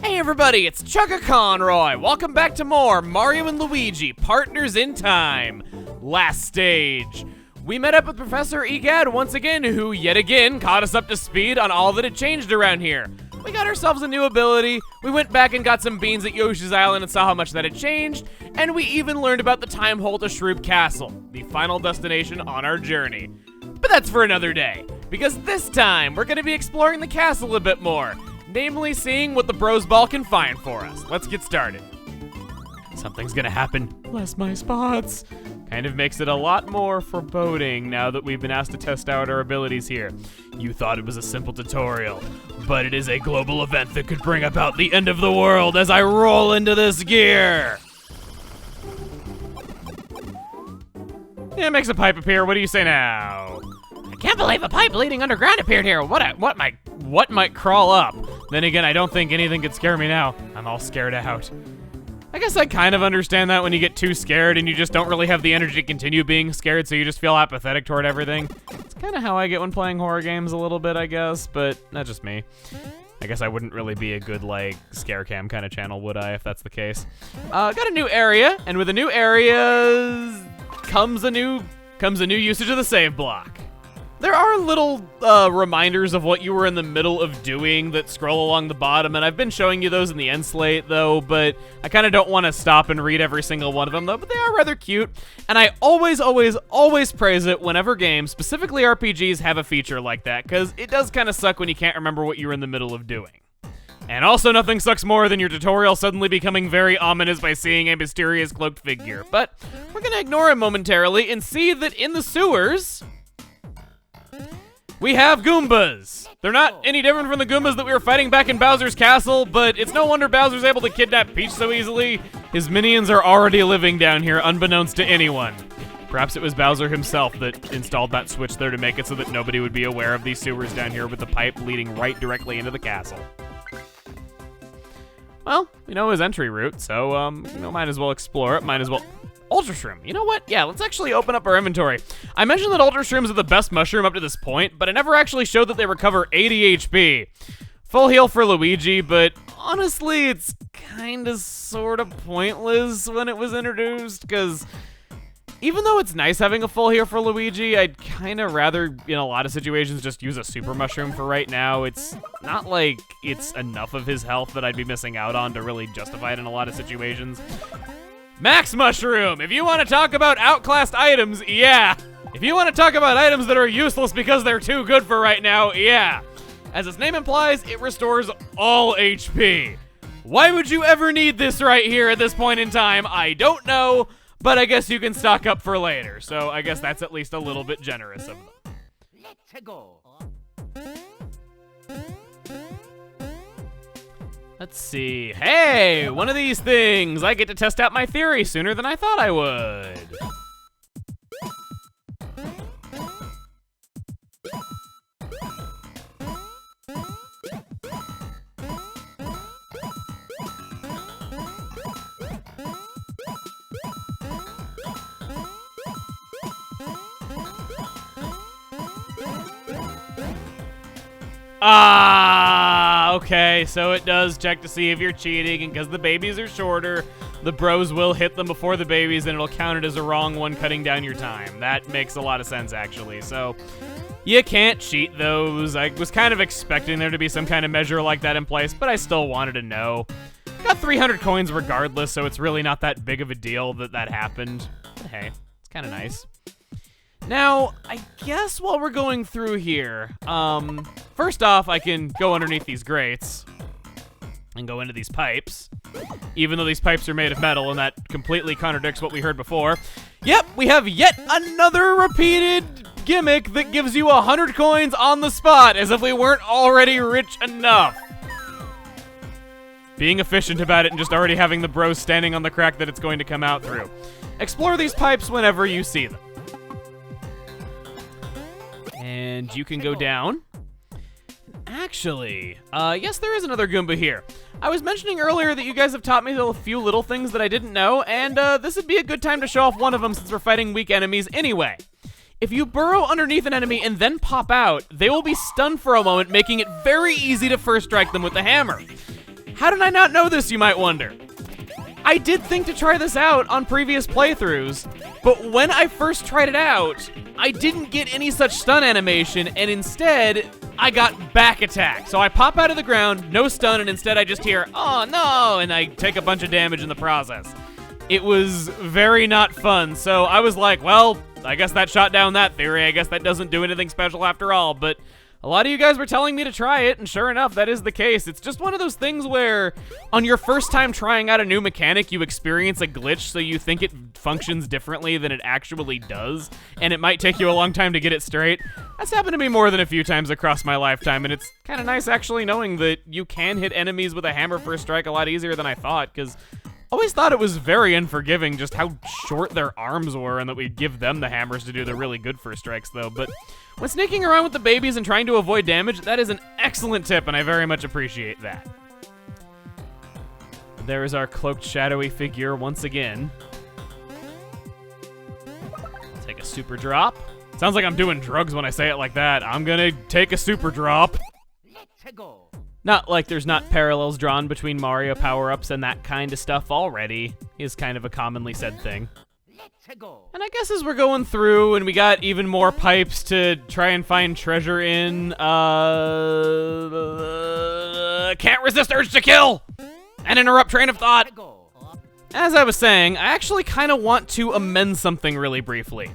Hey everybody, it's Chugga Conroy. Welcome back to more Mario and Luigi, Partners in Time. Last stage. We met up with Professor Egad once again, who yet again caught us up to speed on all that had changed around here. We got ourselves a new ability, we went back and got some beans at Yoshi's Island and saw how much that had changed, and we even learned about the time hole to Shroop Castle, the final destination on our journey. But that's for another day, because this time we're going to be exploring the castle a bit more. Namely, seeing what the Bros Ball can find for us. Let's get started. Something's gonna happen. Bless my spots. Kind of makes it a lot more foreboding now that we've been asked to test out our abilities here. You thought it was a simple tutorial, but it is a global event that could bring about the end of the world as I roll into this gear. Yeah, makes a pipe appear. What do you say now? I can't believe a pipe leading underground appeared here. What might crawl up? Then again, I don't think anything could scare me now. I'm all scared out. I guess I kind of understand that when you get too scared and you just don't really have the energy to continue being scared, so you just feel apathetic toward everything. It's kind of how I get when playing horror games a little bit, I guess, but that's just me. I guess I wouldn't really be a good, scare cam kind of channel, would I, if that's the case? Got a new area, and with a new area comes a new usage of the save block. There are little reminders of what you were in the middle of doing that scroll along the bottom, and I've been showing you those in the end slate, though, but I kind of don't want to stop and read every single one of them, though, but they are rather cute, and I always praise it whenever games, specifically RPGs, have a feature like that, because it does kind of suck when you can't remember what you were in the middle of doing. And also, nothing sucks more than your tutorial suddenly becoming very ominous by seeing a mysterious cloaked figure, but we're going to ignore him momentarily and see that in the sewers we have Goombas. They're not any different from the Goombas that we were fighting back in Bowser's Castle, but it's no wonder Bowser's able to kidnap Peach so easily. His minions are already living down here, unbeknownst to anyone. Perhaps it was Bowser himself that installed that switch there to make it so that nobody would be aware of these sewers down here with the pipe leading right directly into the castle. Well, we know his entry route, so, might as well explore it, might as well... Ultra Shroom. You know what? Yeah, let's actually open up our inventory. I mentioned that Ultra Shrooms are the best mushroom up to this point, but I never actually showed that they recover 80 HP. Full heal for Luigi, but honestly, it's kinda sorta pointless when it was introduced, because even though it's nice having a full heal for Luigi, I'd kinda rather, in a lot of situations, just use a super mushroom for right now. It's not like it's enough of his health that I'd be missing out on to really justify it in a lot of situations. Max Mushroom! If you want to talk about outclassed items, yeah. If you want to talk about items that are useless because they're too good for right now, yeah. As its name implies, it restores all HP. Why would you ever need this right here at this point in time? I don't know, but I guess you can stock up for later, so I guess that's at least a little bit generous of them. Let's go. Let's see. Hey, one of these things. I get to test out my theory sooner than I thought I would. Okay, so it does check to see if you're cheating, and because the babies are shorter, the bros will hit them before the babies, and it'll count it as a wrong one, cutting down your time. That makes a lot of sense, actually. So you can't cheat those. I was kind of expecting there to be some kind of measure like that in place, but I still wanted to know. Got 300 coins regardless, so it's really not that big of a deal that that happened. But hey, it's kind of nice. Now, I guess while we're going through here, first off, I can go underneath these grates and go into these pipes, even though these pipes are made of metal, and that completely contradicts what we heard before. Yep, we have yet another repeated gimmick that gives you 100 coins on the spot, as if we weren't already rich enough. Being efficient about it and just already having the bros standing on the crack that it's going to come out through. Explore these pipes whenever you see them. And you can go down. Actually, yes, there is another Goomba here. I was mentioning earlier that you guys have taught me a few little things that I didn't know, and this would be a good time to show off one of them since we're fighting weak enemies anyway. If you burrow underneath an enemy and then pop out, they will be stunned for a moment, making it very easy to first strike them with the hammer. How did I not know this, you might wonder? I did think to try this out on previous playthroughs, but when I first tried it out, I didn't get any such stun animation, and instead, I got back attack. So I pop out of the ground, no stun, and instead I just hear, oh no, and I take a bunch of damage in the process. It was very not fun, so I was like, well, I guess that shot down that theory. I guess that doesn't do anything special after all, but a lot of you guys were telling me to try it, and sure enough, that is the case. It's just one of those things where, on your first time trying out a new mechanic, you experience a glitch, so you think it functions differently than it actually does, and it might take you a long time to get it straight. That's happened to me more than a few times across my lifetime, and it's kind of nice actually knowing that you can hit enemies with a hammer first strike a lot easier than I thought, because always thought it was very unforgiving just how short their arms were and that we'd give them the hammers to do the really good first strikes, though. But when sneaking around with the babies and trying to avoid damage, that is an excellent tip, and I very much appreciate that. There is our cloaked shadowy figure once again. Take a super drop. Sounds like I'm doing drugs when I say it like that. I'm gonna take a super drop. Let's go. Not like there's not parallels drawn between Mario power-ups and that kind of stuff already, is kind of a commonly said thing. Let's go. And I guess as we're going through and we got even more pipes to try and find treasure in, can't resist urge to kill and interrupt train of thought. Let's go. As I was saying, I actually kind of want to amend something really briefly.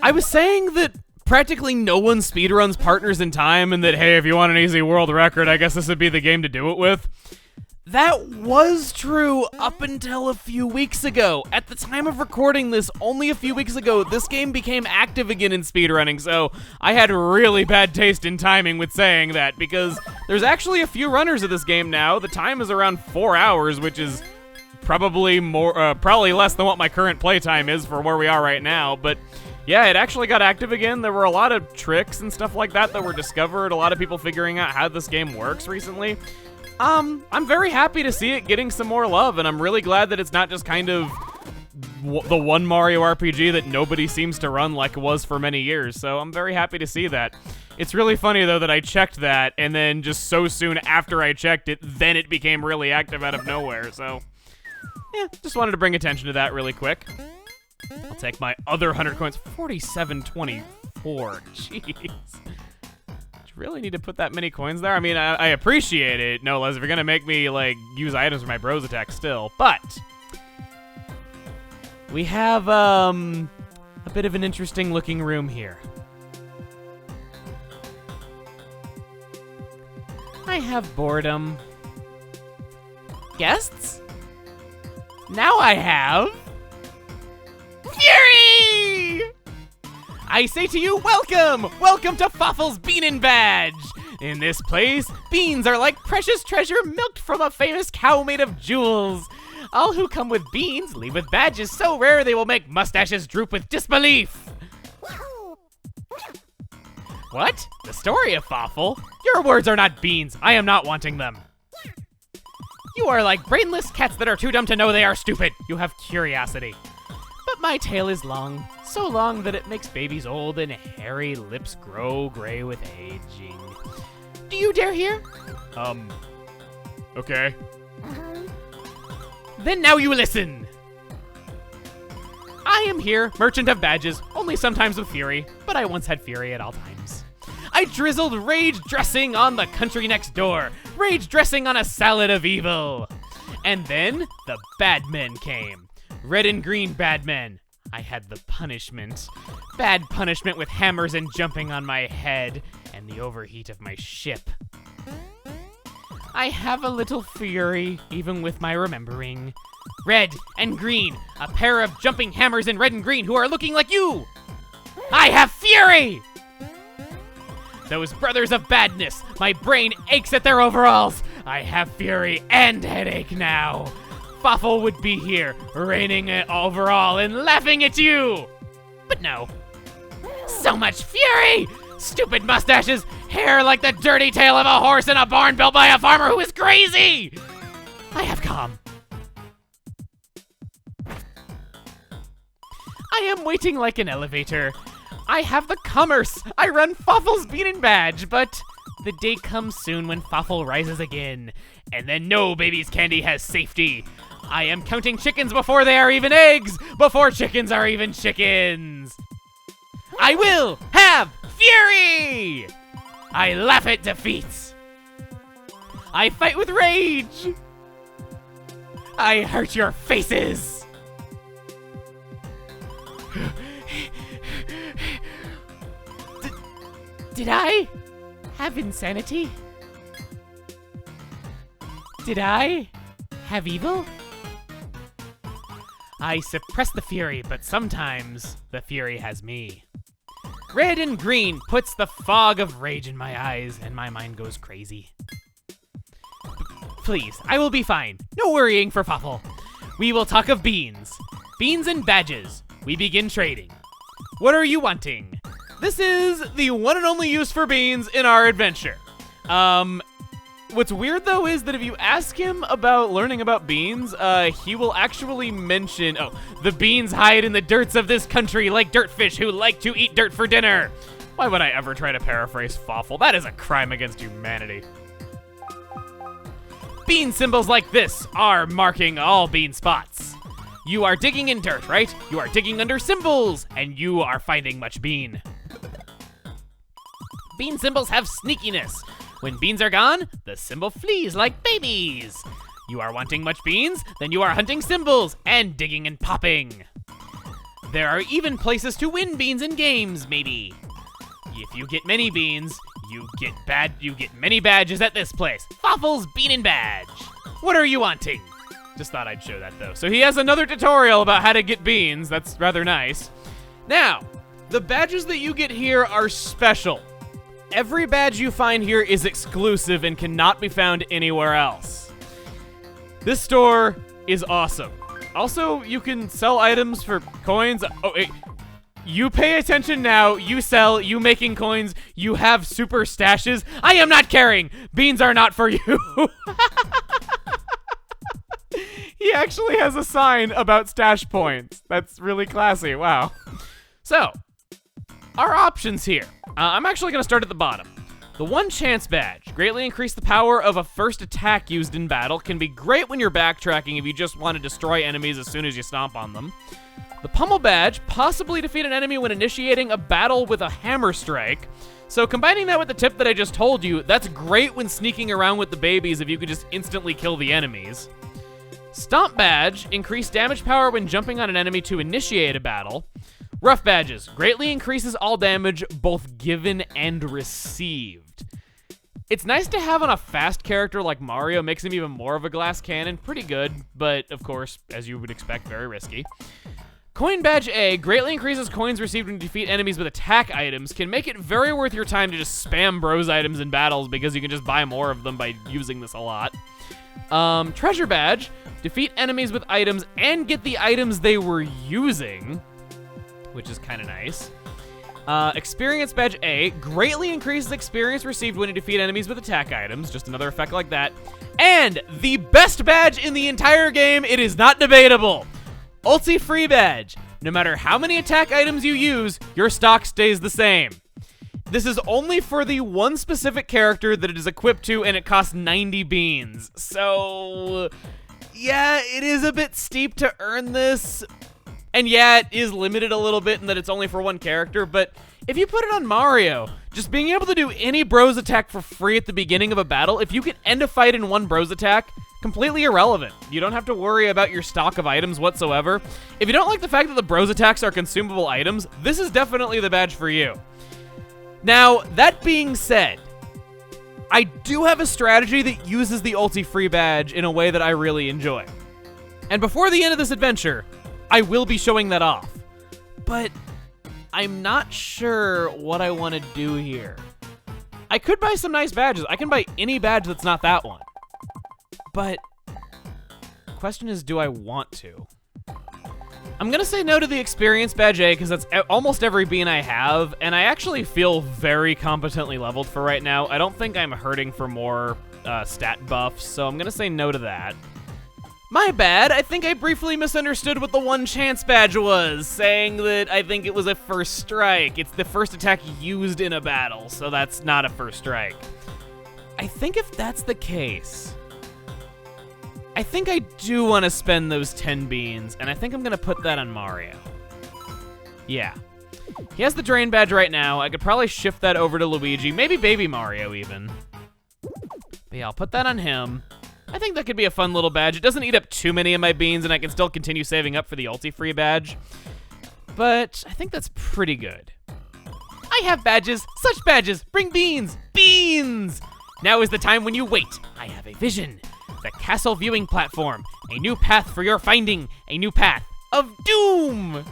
I was saying that practically no one speedruns Partners in Time, and that, hey, if you want an easy world record, I guess this would be the game to do it with. That was true up until a few weeks ago. At the time of recording this, only a few weeks ago, this game became active again in speedrunning, so I had really bad taste in timing with saying that, because there's actually a few runners of this game now. The time is around 4 hours, which is probably less than what my current playtime is for where we are right now, but yeah, it actually got active again. There were a lot of tricks and stuff like that that were discovered, a lot of people figuring out how this game works recently. I'm very happy to see it getting some more love, and I'm really glad that it's not just kind of the one Mario RPG that nobody seems to run like it was for many years, so I'm very happy to see that. It's really funny, though, that I checked that, and then just so soon after I checked it, then it became really active out of nowhere, so yeah, just wanted to bring attention to that really quick. I'll take my other 100 coins. 4724. Jeez. Do you really need to put that many coins there? I mean, I appreciate it, no less, if you're gonna make me, like, use items for my bros attack still. But we have, a bit of an interesting looking room here. I have boredom. Guests? Now I have Fury! I say to you, welcome! Welcome to Faffel's Bean and Badge! In this place, beans are like precious treasure milked from a famous cow made of jewels. All who come with beans leave with badges so rare they will make mustaches droop with disbelief. What? The story of Faffel? Your words are not beans. I am not wanting them. You are like brainless cats that are too dumb to know they are stupid. You have curiosity. But my tail is long, so long that it makes babies old and hairy lips grow gray with aging. Do you dare hear? Okay. Then now you listen. I am here, merchant of badges, only sometimes with fury, but I once had fury at all times. I drizzled rage dressing on the country next door, rage dressing on a salad of evil. And then the bad men came. Red and green bad men. I had the punishment. Bad punishment with hammers and jumping on my head and the overheat of my ship. I have a little fury, even with my remembering. Red and green, a pair of jumping hammers in red and green who are looking like you. I have fury! Those brothers of badness, my brain aches at their overalls. I have fury and headache now. Faffel would be here, reigning it overall and laughing at you. But no. So much fury! Stupid mustaches, hair like the dirty tail of a horse in a barn built by a farmer who is crazy! I have calm. I am waiting like an elevator. I have the commerce. I run Faffel's Bean and Badge, but The day comes soon when Fawful rises again, and then no baby's candy has safety. I am counting chickens before they are even eggs, before chickens are even chickens. I will have fury! I laugh at defeat. I fight with rage. I hurt your faces. Did I have insanity? Did I have evil? I suppress the fury, but sometimes the fury has me. Red and green puts the fog of rage in my eyes, and my mind goes crazy. Please, I will be fine. No worrying for Fawful. We will talk of beans. Beans and badges. We begin trading. What are you wanting? This is the one and only use for beans in our adventure. What's weird though is that if you ask him about learning about beans, he will actually mention, the beans hide in the dirts of this country like dirtfish who like to eat dirt for dinner. Why would I ever try to paraphrase Fawful? That is a crime against humanity. Bean symbols like this are marking all bean spots. You are digging in dirt, right? You are digging under symbols, and you are finding much bean. Bean symbols have sneakiness. When beans are gone, the symbol flees like babies. You are wanting much beans, then you are hunting symbols and digging and popping. There are even places to win beans in games, maybe. If you get many beans, you get many badges at this place. Fawful's Bean and Badge. What are you wanting? Just thought I'd show that though. So he has another tutorial about how to get beans. That's rather nice. Now, the badges that you get here are special. Every badge you find here is exclusive and cannot be found anywhere else. This store is awesome. Also, you can sell items for coins. You pay attention now. You sell, you making coins, you have super stashes. I am not caring. Beans are not for you. He actually has a sign about stash points. That's really classy. Wow. So, our options here. I'm actually going to start at the bottom. The One Chance Badge. Greatly increase the power of a first attack used in battle. Can be great when you're backtracking if you just want to destroy enemies as soon as you stomp on them. The Pummel Badge. Possibly defeat an enemy when initiating a battle with a hammer strike. So combining that with the tip that I just told you, that's great when sneaking around with the babies if you could just instantly kill the enemies. Stomp Badge. Increase damage power when jumping on an enemy to initiate a battle. Rough Badges. Greatly increases all damage, both given and received. It's nice to have on a fast character like Mario. Makes him even more of a glass cannon. Pretty good, but of course, as you would expect, very risky. Coin Badge A. Greatly increases coins received when you defeat enemies with attack items. Can make it very worth your time to just spam bros items in battles because you can just buy more of them by using this a lot. Treasure Badge. Defeat enemies with items and get the items they were using, which is kind of nice. Experience Badge A. Greatly increases experience received when you defeat enemies with attack items. Just another effect like that. And the best badge in the entire game, it is not debatable. Ulti Free Badge. No matter how many attack items you use, your stock stays the same. This is only for the one specific character that it is equipped to, and it costs 90 beans. So, yeah, it is a bit steep to earn this. And yeah, it is limited a little bit in that it's only for one character, but if you put it on Mario, just being able to do any bros attack for free at the beginning of a battle, if you can end a fight in one bros attack, completely irrelevant. You don't have to worry about your stock of items whatsoever. If you don't like the fact that the bros attacks are consumable items, this is definitely the badge for you. Now, that being said, I do have a strategy that uses the ulti free badge in a way that I really enjoy. And before the end of this adventure, I will be showing that off. But I'm not sure what I want to do here. I could buy some nice badges. I can buy any badge that's not that one. But the question is, do I want to? I'm gonna say no to the Experience Badge A because that's almost every bean I have, and I actually feel very competently leveled for right now. I don't think I'm hurting for more stat buffs, so I'm gonna say no to that. My bad, I think I briefly misunderstood what the One Chance Badge was, saying that I think it was a first strike. It's the first attack used in a battle, so that's not a first strike. I think if that's the case, I think I do want to spend those 10 beans, and I think I'm going to put that on Mario. Yeah. He has the Drain Badge right now. I could probably shift that over to Luigi, maybe Baby Mario even. But yeah, I'll put that on him. I think that could be a fun little badge. It doesn't eat up too many of my beans, and I can still continue saving up for the ulti-free badge. But I think that's pretty good. I have badges, such badges, bring beans, beans! Now is the time when you wait. I have a vision. The castle viewing platform, a new path for your finding, a new path of doom!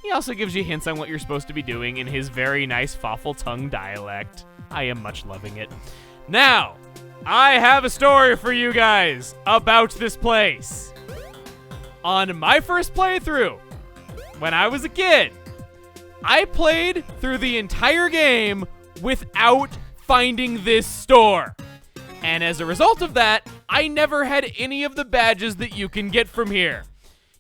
He also gives you hints on what you're supposed to be doing in his very nice Fawful tongue dialect. I am much loving it. Now, I have a story for you guys about this place. On my first playthrough, when I was a kid, I played through the entire game without finding this store. And as a result of that, I never had any of the badges that you can get from here.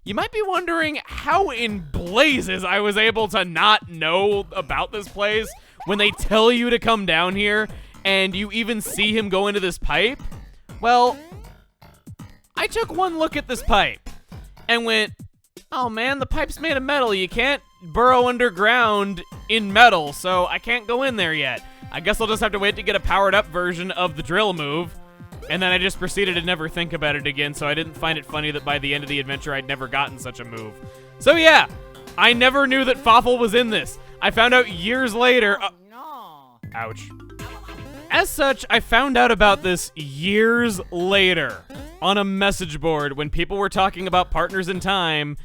You might be wondering how in blazes I was able to not know about this place when they tell you to come down here and you even see him go into this pipe. Well, I took one look at this pipe and went, oh man, the pipe's made of metal. You can't burrow underground in metal, so I can't go in there yet. I guess I'll just have to wait to get a powered up version of the drill move. And then I just proceeded to never think about it again, so I didn't find it funny that by the end of the adventure I'd never gotten such a move. So yeah, I never knew that Fawful was in this. I found out years later. No. Ouch. As such, I found out about this years later on a message board when people were talking about Partners in Time.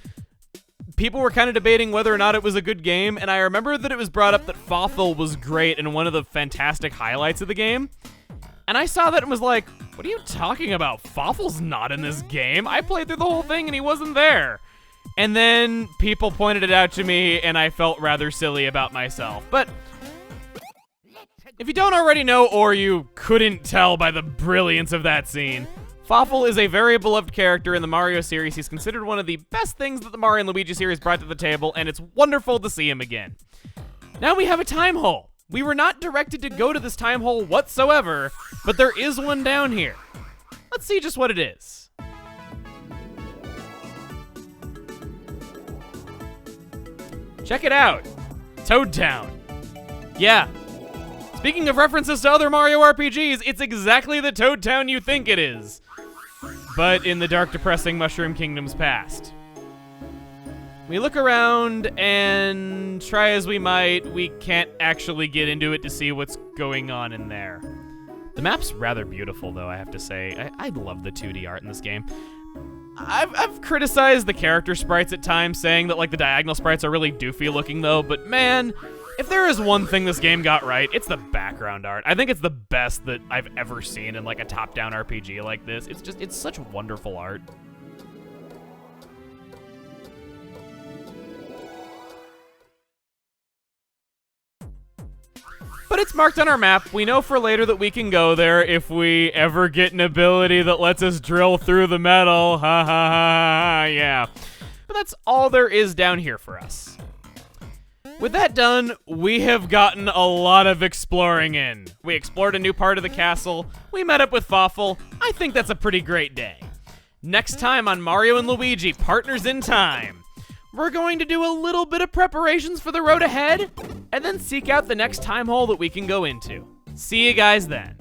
People were kind of debating whether or not it was a good game, and I remember that it was brought up that Fawful was great and one of the fantastic highlights of the game. And I saw that and was like, what are you talking about? Fawful's not in this game. I played through the whole thing and he wasn't there. And then people pointed it out to me and I felt rather silly about myself. But if you don't already know, or you couldn't tell by the brilliance of that scene, Fawful is a very beloved character in the Mario series. He's considered one of the best things that the Mario and Luigi series brought to the table, and it's wonderful to see him again. Now we have a time hole. We were not directed to go to this time hole whatsoever, but there is one down here. Let's see just what it is. Check it out. Toad Town. Yeah. Speaking of references to other Mario RPGs, it's exactly the Toad Town you think it is, but in the dark, depressing Mushroom Kingdom's past. We look around, and try as we might, we can't actually get into it to see what's going on in there. The map's rather beautiful, though, I have to say. I love the 2D art in this game. I've criticized the character sprites at times, saying that, like, the diagonal sprites are really doofy looking, though, but man, if there is one thing this game got right, it's the background art. I think it's the best that I've ever seen in, like, a top-down RPG like this. It's such wonderful art. But it's marked on our map. We know for later that we can go there if we ever get an ability that lets us drill through the metal. Ha ha ha ha, yeah. But that's all there is down here for us. With that done, we have gotten a lot of exploring in. We explored a new part of the castle. We met up with Fawful. I think that's a pretty great day. Next time on Mario and Luigi, Partners in Time, we're going to do a little bit of preparations for the road ahead, and then seek out the next time hole that we can go into. See you guys then.